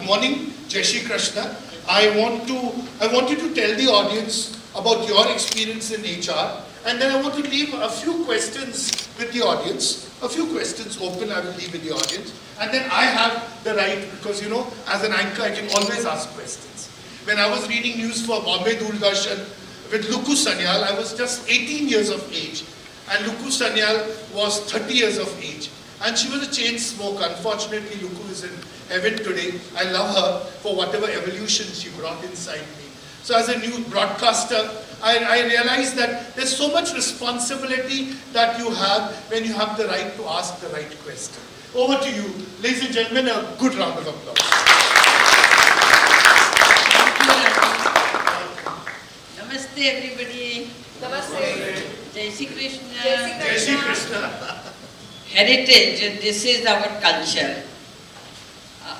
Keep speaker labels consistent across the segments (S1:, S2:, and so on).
S1: Morning, Jai Shri Krishna. I want you to tell the audience about your experience in HR, and then I want to leave a few questions with the audience. A few questions open I will leave with the audience, and then I have the right, because as an anchor I can always ask questions. When I was reading news for Bombay Doordarshan with Luku Sanyal, I was just 18 years of age, and Luku Sanyal was 30 years of age. And she was a chain smoker. Unfortunately, Luku is in heaven today. I love her for whatever evolution she brought inside me. So as a new broadcaster, I realized that there's so much responsibility that you have when you have the right to ask the right question. Over to you. Ladies and gentlemen, a good round of applause.
S2: Namaste everybody.
S3: Namaste.
S2: Jai Shri Krishna.
S1: Jai Shri Krishna.
S2: Heritage, this is our culture.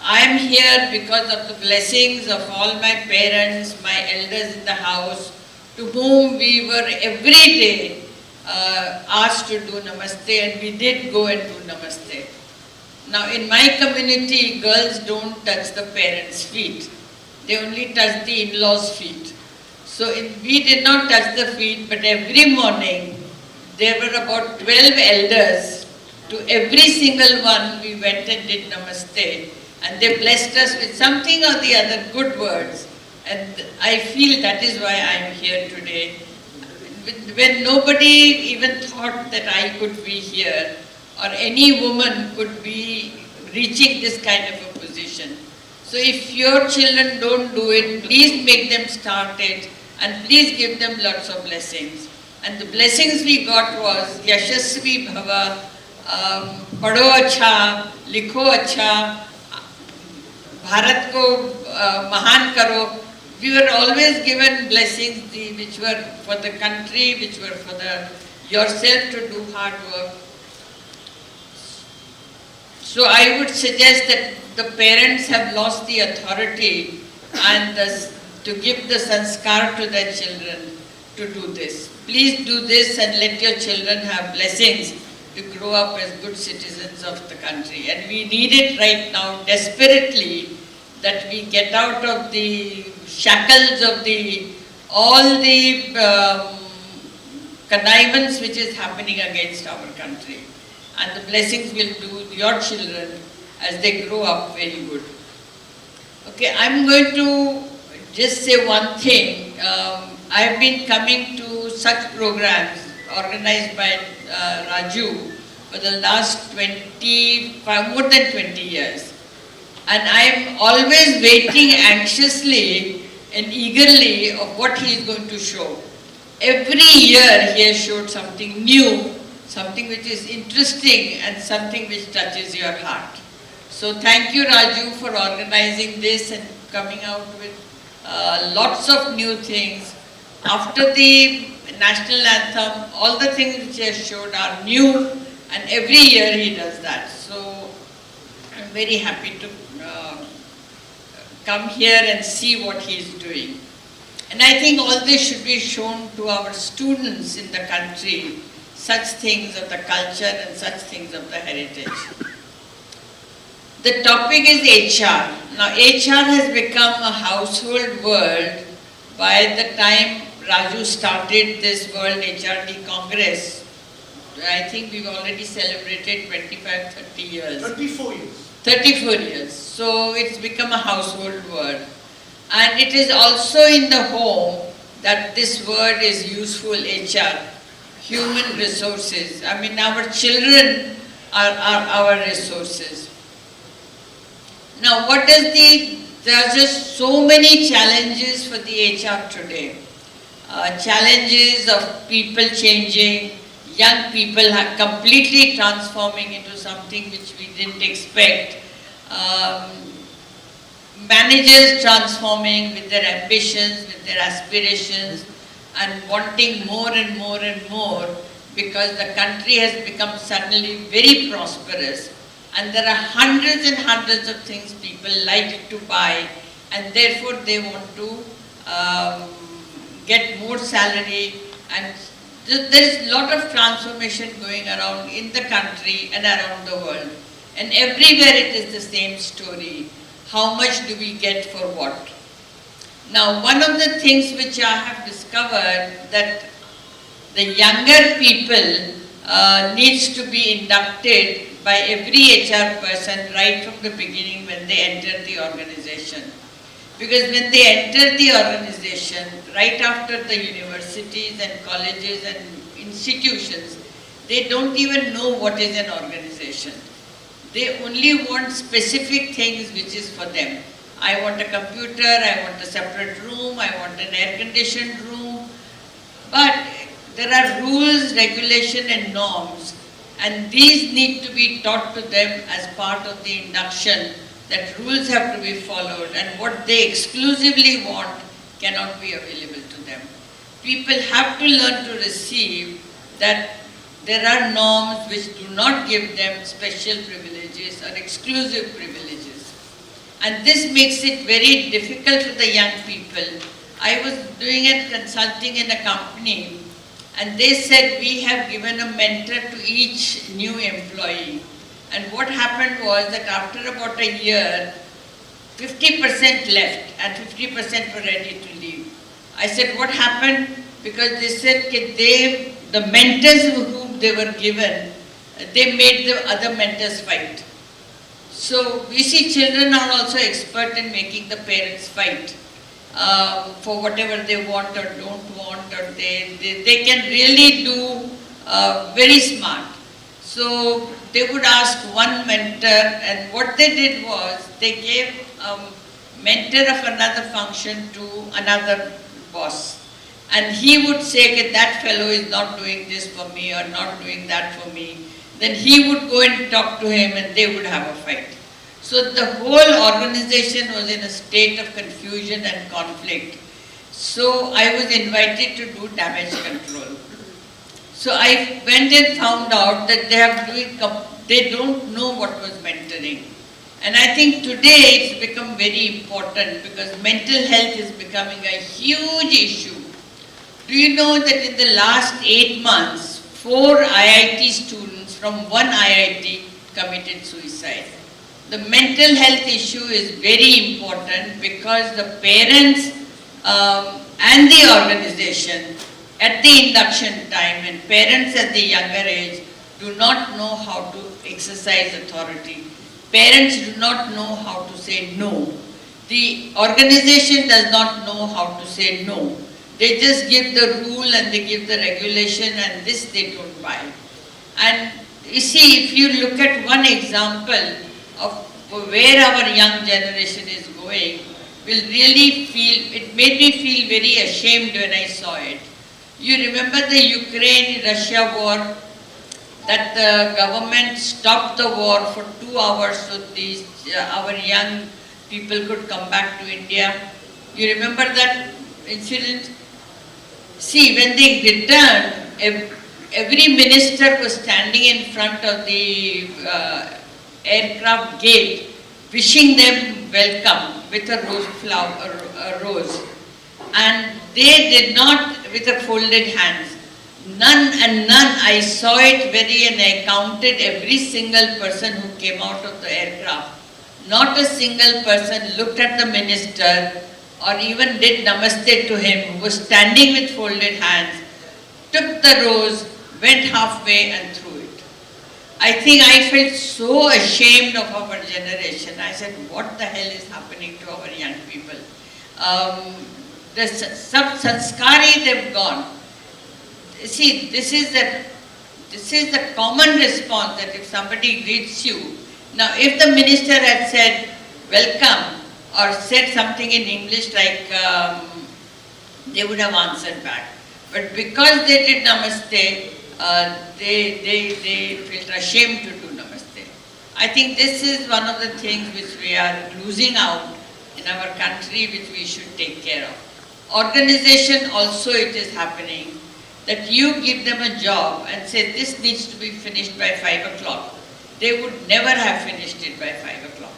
S2: I am here because of the blessings of all my parents, my elders in the house, to whom we were every day asked to do Namaste, and we did go and do Namaste. Now in my community, girls don't touch the parents' feet. They only touch the in-laws' feet. So we did not touch the feet, but every morning there were about 12 elders. To every single one we went and did Namaste, and they blessed us with something or the other good words, and I feel that is why I am here today. When nobody even thought that I could be here or any woman could be reaching this kind of a position. So if your children don't do it, please make them start it, and please give them lots of blessings. And the blessings we got was Yashasvi Bhava, पढ़ो अच्छा, लिखो अच्छा, भारत को महान करो. We were always given blessings which were for the country, which were for yourself to do hard work. So I would suggest that the parents have lost the authority and to give the sanskar to their children to do this. Please do this and let your children have blessings to grow up as good citizens of the country. And we need it right now desperately, that we get out of the shackles of all the connivance which is happening against our country. And the blessings will do your children as they grow up very good. Okay, I'm going to just say one thing. I have been coming to such programs organized by Raju for the last more than 20 years. And I am always waiting anxiously and eagerly of what he is going to show. Every year he has showed something new, something which is interesting and something which touches your heart. So thank you Raju for organizing this and coming out with lots of new things. After the national anthem, all the things which he has showed are new, and every year he does that. So I'm very happy to come here and see what he is doing. And I think all this should be shown to our students in the country, such things of the culture and such things of the heritage. The topic is HR. Now HR has become a household word by the time Raju started this World HRD Congress. I think we've already celebrated 25, 30 years.
S1: 34 years.
S2: 34 years. So it's become a household word. And it is also in the home that this word is useful, HR, human resources. I mean, our children are our resources. Now, there are just so many challenges for the HR today. Challenges of people changing, young people are completely transforming into something which we didn't expect. Managers transforming with their ambitions, with their aspirations, and wanting more and more and more, because the country has become suddenly very prosperous, and there are hundreds and hundreds of things people like to buy, and therefore they want to get more salary, and there is a lot of transformation going around in the country and around the world, and everywhere it is the same story. how much do we get for what. Now, one of the things which I have discovered that the younger people needs to be inducted by every HR person right from the beginning when they enter the organization. Because when they enter the organization, right after the universities and colleges and institutions, they don't even know what is an organization. They only want specific things which is for them. I want a computer, I want a separate room, I want an air-conditioned room. But there are rules, regulation and norms, and these need to be taught to them as part of the induction, that rules have to be followed and what they exclusively want cannot be available to them. People have to learn to receive that there are norms which do not give them special privileges or exclusive privileges. And this makes it very difficult for the young people. I was doing a consulting in a company and they said we have given a mentor to each new employee. And what happened was that after about a year, 50% left and 50% were ready to leave. I said, what happened? Because they said the mentors whom they were given, they made the other mentors fight. So we see children are also expert in making the parents fight for whatever they want or don't want, or they can really do very smart. So they would ask one mentor, and what they did was they gave a mentor of another function to another boss. And he would say, okay, that fellow is not doing this for me or not doing that for me. Then he would go and talk to him and they would have a fight. So the whole organization was in a state of confusion and conflict. So I was invited to do damage control. So I went and found out that they don't know what was mentoring. And I think today it's become very important because mental health is becoming a huge issue. Do you know that in the last 8 months, 4 IIT students from one IIT committed suicide? The mental health issue is very important because the parents and the organization at the induction time and parents at the younger age do not know how to exercise authority. Parents do not know how to say no. The organization does not know how to say no. They just give the rule and they give the regulation, and this they don't buy. And you see, if you look at one example of where our young generation is going, will really feel, it made me feel very ashamed when I saw it. You remember the Ukraine-Russia war, that the government stopped the war for 2 hours so these, our young people could come back to India. You remember that incident? See, when they returned, every minister was standing in front of the aircraft gate, wishing them welcome with a rose. And they did not with a folded hands. None, I saw it and I counted every single person who came out of the aircraft. Not a single person looked at the minister or even did namaste to him, who was standing with folded hands, took the rose, went halfway and threw it. I think I felt so ashamed of our generation. I said, what the hell is happening to our young people? The sanskari, they've gone. See, this is the common response that if somebody greets you. Now, if the minister had said, welcome, or said something in English like, they would have answered back. But because they did namaste, they felt ashamed to do namaste. I think this is one of the things which we are losing out in our country, which we should take care of. Organization also, it is happening that you give them a job and say this needs to be finished by 5 o'clock. They would never have finished it by 5 o'clock.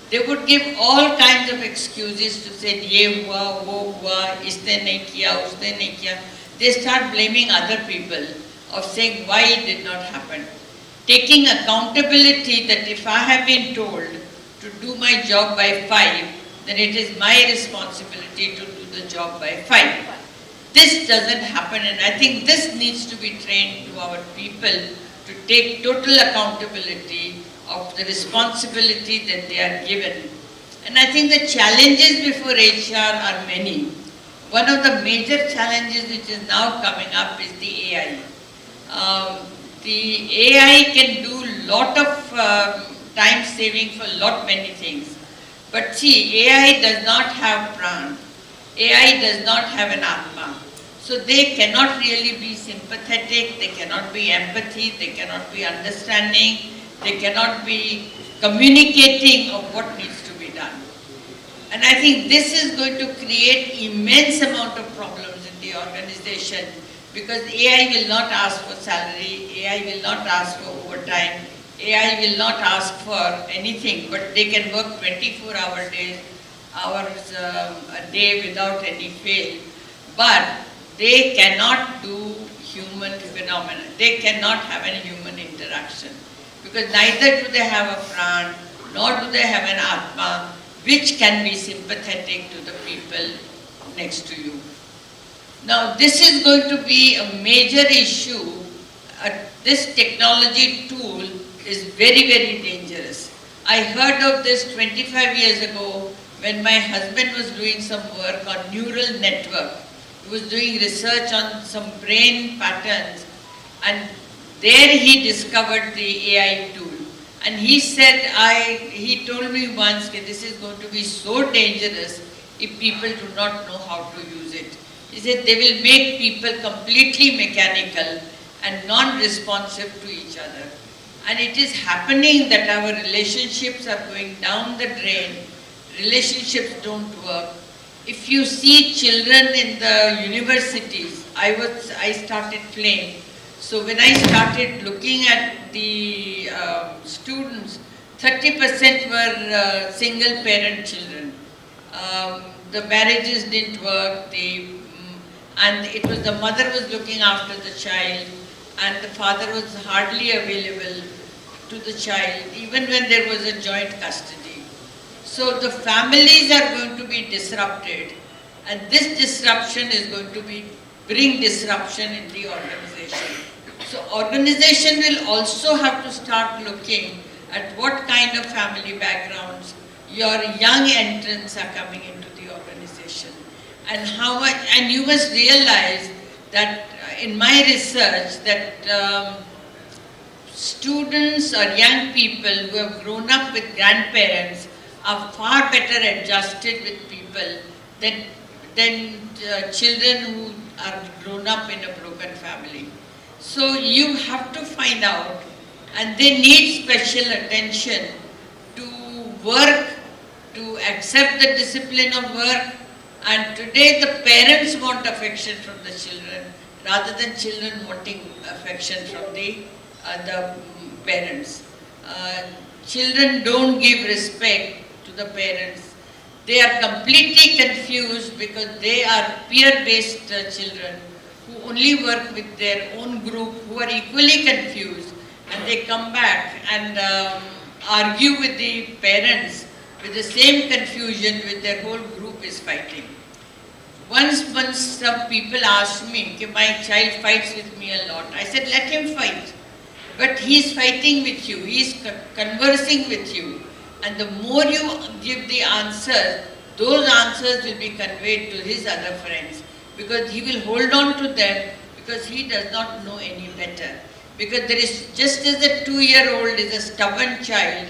S2: They would give all kinds of excuses to say, ye hua, wo hua, isne nahi kiya, usne nahi kiya. They start blaming other people of saying why it did not happen. Taking accountability that if I have been told to do my job by 5, then it is my responsibility to do the job by 5. This doesn't happen, and I think this needs to be trained to our people to take total accountability of the responsibility that they are given. And I think the challenges before HR are many. One of the major challenges which is now coming up is the AI. The AI can do lot of time saving for many things. But see, AI does not have pran. AI does not have an atma. So they cannot really be sympathetic, they cannot be empathy, they cannot be understanding, they cannot be communicating of what needs to be done. And I think this is going to create immense amount of problems in the organization, because AI will not ask for salary, AI will not ask for overtime, AI will not ask for anything, but they can work 24-hour hours a day without any fail. But they cannot do human phenomena. They cannot have any human interaction, because neither do they have a pran, nor do they have an atma, which can be sympathetic to the people next to you. Now, this is going to be a major issue. This technology tool is very, very dangerous. I heard of this 25 years ago when my husband was doing some work on neural network. He was doing research on some brain patterns, and there he discovered the AI tool. And he said, he told me once that this is going to be so dangerous if people do not know how to use it. He said they will make people completely mechanical and non-responsive to each other. And it is happening that our relationships are going down the drain. Relationships don't work. If you see children in the universities, I started FLAME. So when I started looking at the students, 30% were single parent children. The marriages didn't work, and it was the mother was looking after the child, and the father was hardly available to the child, even when there was a joint custody. So the families are going to be disrupted, and this disruption is going to bring disruption in the organization. So organization will also have to start looking at what kind of family backgrounds your young entrants are coming into the organization, and how much, and you must realize that in my research that students or young people who have grown up with grandparents are far better adjusted with people than children who are grown up in a broken family. So you have to find out, and they need special attention to work, to accept the discipline of work. And today the parents want affection from the children rather than children wanting affection from the parents. Children don't give respect to the parents. They are completely confused because they are peer-based children who only work with their own group, who are equally confused, and they come back and argue with the parents with the same confusion which their whole group is fighting. Once some people asked me, my child fights with me a lot. I said, let him fight. But he is fighting with you, he is conversing with you. And the more you give the answers, those answers will be conveyed to his other friends. Because he will hold on to them because he does not know any better. Because there is, just as a 2-year-old is a stubborn child,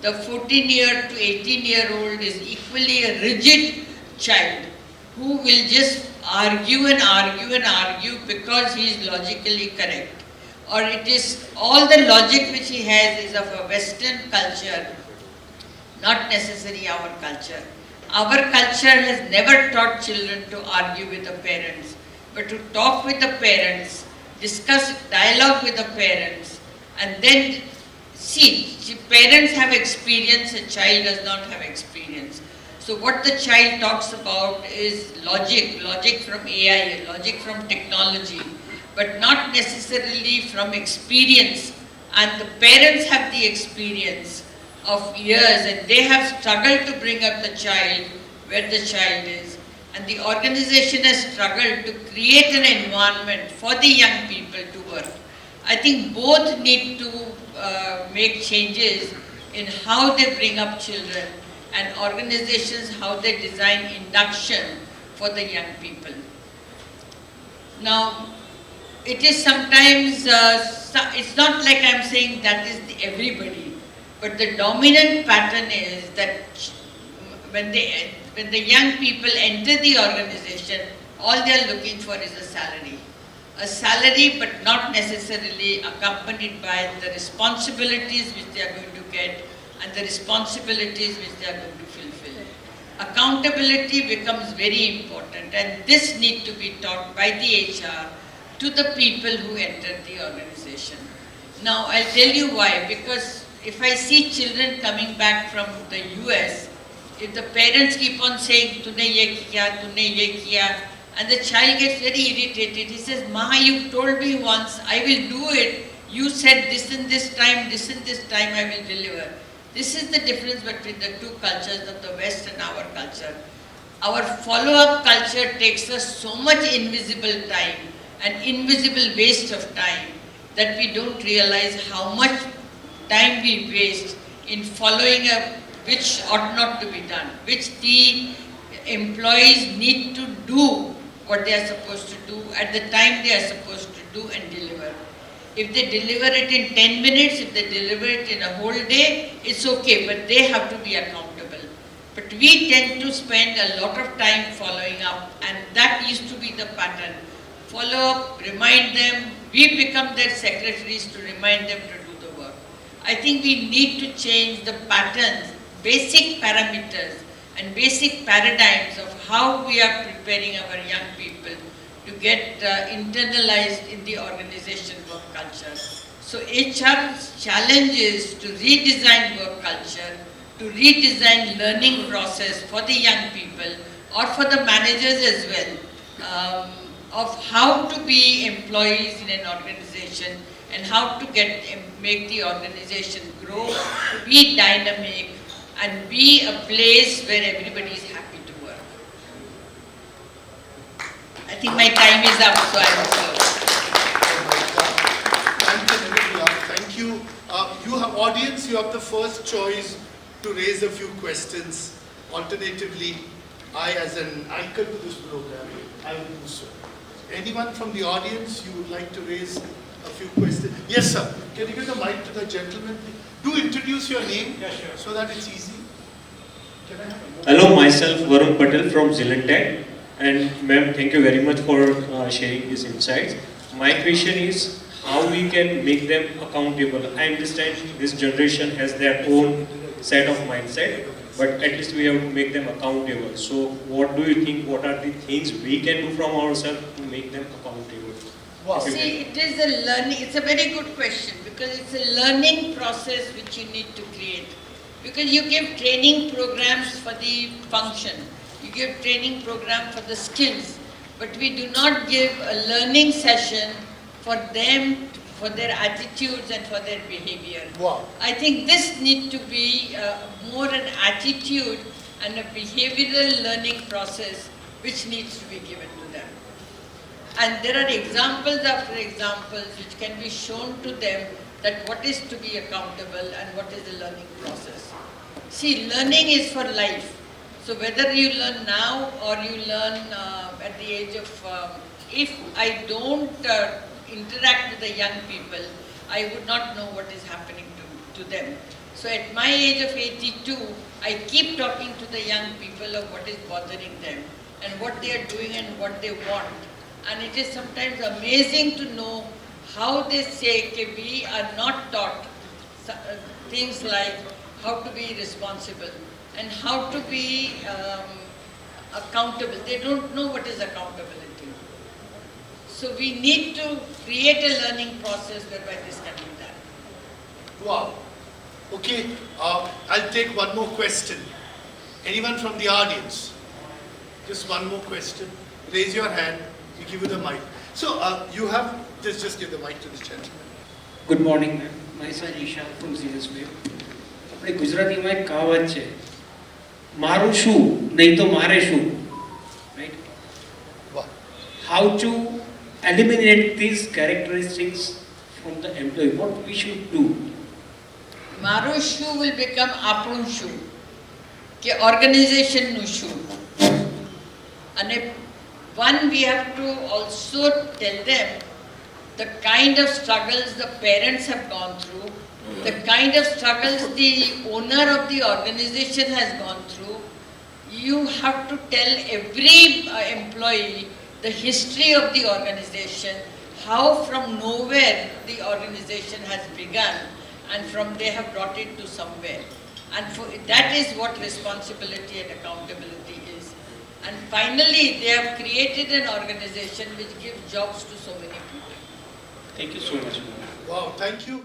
S2: the 14-year to 18-year-old is equally a rigid child who will just argue and argue and argue because he is logically correct. Or it is all the logic which he has is of a Western culture, not necessarily our culture. Our culture has never taught children to argue with the parents, but to talk with the parents, discuss, dialogue with the parents, and then see, parents have experience, a child does not have experience. So what the child talks about is logic from AI, logic from technology, but not necessarily from experience. And the parents have the experience of years, and they have struggled to bring up the child where the child is. And the organization has struggled to create an environment for the young people to work. I think both need to make changes in how they bring up children, and organizations how they design induction for the young people. Now, it is sometimes, it's not like I'm saying that is everybody, but the dominant pattern is that when the young people enter the organization, all they are looking for is a salary. A salary, but not necessarily accompanied by the responsibilities which they are going to get and the responsibilities which they are going to fulfill. Accountability becomes very important, and this needs to be taught by the HR to the people who enter the organization. Now, I'll tell you why. Because if I see children coming back from the US, if the parents keep on saying, "Tune ye kiya," and the child gets very irritated. He says, "Ma, you told me once, I will do it. You said this and this time, I will deliver." This is the difference between the two cultures of the West and our culture. Our follow-up culture takes us so much invisible time, an invisible waste of time, that we don't realize how much time we waste in following up which ought not to be done, which the employees need to do what they are supposed to do at the time they are supposed to do and deliver. If they deliver it in 10 minutes, if they deliver it in a whole day, it's okay, but they have to be accountable. But we tend to spend a lot of time following up, and that used to be the pattern. Follow up, remind them, we become their secretaries to remind them to do the work. I think we need to change the patterns, basic parameters and basic paradigms of how we are preparing our young people to get internalized in the organization work culture. So HR's challenge is to redesign work culture, to redesign learning process for the young people or for the managers as well, of how to be employees in an organization and how to make the organization grow, be dynamic, and be a place where everybody is happy to work. I think my time is up, so I will close.
S1: Thank you. You have audience, you have the first choice to raise a few questions. Alternatively, I as an anchor to this program, I will do so. Anyone from the audience, you would like to raise a few questions? Yes, sir. Can you give the mic to the gentleman? Do introduce your name, so that it's easy. Can I have a
S3: Hello, myself Varun Patel from Zealand Tech, and ma'am, thank you very much for sharing these insights. My question is how we can make them accountable. I understand this generation has their own set of mindset, but at least we have to make them accountable. So what do you think, what are the things we can do from ourselves to make them accountable?
S1: Wow.
S2: See, it is a learning, it's a very good question, because it's a learning process which you need to create. Because you give training programs for the function, you give training program for the skills, but we do not give a learning session for them, for their attitudes and for their behavior.
S1: Wow.
S2: I think this needs to be more an attitude and a behavioral learning process which needs to be given to them. And there are examples after examples which can be shown to them that what is to be accountable and what is the learning process. See, learning is for life. So whether you learn now or you learn at the age of, if I don't interact with the young people, I would not know what is happening to them. So at my age of 82, I keep talking to the young people of what is bothering them and what they are doing and what they want. And it is sometimes amazing to know how they say that we are not taught things like how to be responsible and how to be accountable. They don't know what is accountability. So we need to create a learning process whereby this can be done.
S1: Wow. Okay, I'll take one more question. Anyone from the audience? Just one more question. Raise your hand. We give you the mic. So you have, just give the mic to this gentleman.
S4: Good morning, ma'am. Myself Ishan from ZSB. આપણે ગુજરાતીમાં એક કહાવત છે, મારું શું નહીં તો મારે શું, right?
S1: Wow.
S4: How to eliminate these characteristics from the employee? What we should do?
S2: મારું શું will become આપણું શું, કે ઓર્ગેનાઇઝેશનનું શું. અને one, we have to also tell them the kind of struggles the parents have gone through, the kind of struggles the owner of the organization has gone through. You have to tell every employee the history of the organization, how from nowhere the organization has begun, and from they have brought it to somewhere. And that is what responsibility and accountability is. And finally, they have created an organization which gives jobs to so many people.
S4: Thank you so much.
S1: Wow, thank you.